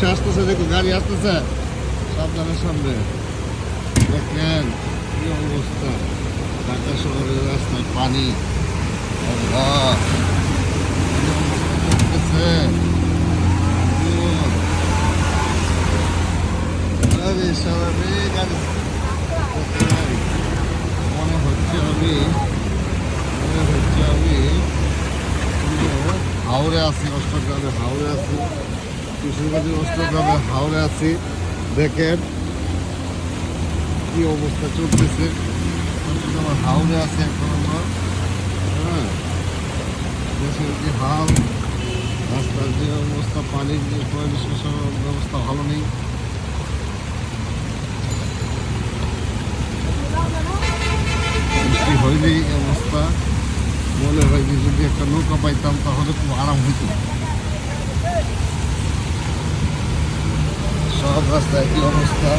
রিক্সা আসতেছে, দেখো গাড়ি আসতেছে সাবধানের সামনে। দেখেন কি অবস্থা, ঢাকা শহরের রাস্তায় পানি। আল্লাহ, কি অবস্থা করতেছে। আরে সারা রে গাড়ি। মনে হচ্ছে আমি হাওড়ে আছি, অষ্টগ্রামে হাওড়ে আছি, কিশোরগঞ্জের অষ্টগ্রামে হাওড়ে আছি। দেখেন কি অবস্থা চলতেছে। আমার হাওড়ে আছে এখন আমরা। হ্যাঁ, দেশের যে হাল, রাস্তার যে অবস্থা, পানির যে পরিবেশের ব্যবস্থা ভালো নেই। বৃষ্টি হইলেই এই অবস্থা। মনে হয় যে যদি একটা নৌকা পাইতাম তাহলে খুব আরাম হইত। সব রাস্তায় একই অবস্থা।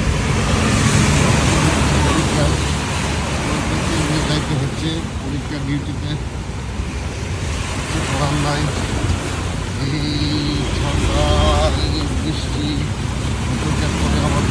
যাইতে হচ্ছে পরীক্ষা ডিউটিতে, করার নাই। এই ঠান্ডা, এই বৃষ্টি, পরে আবার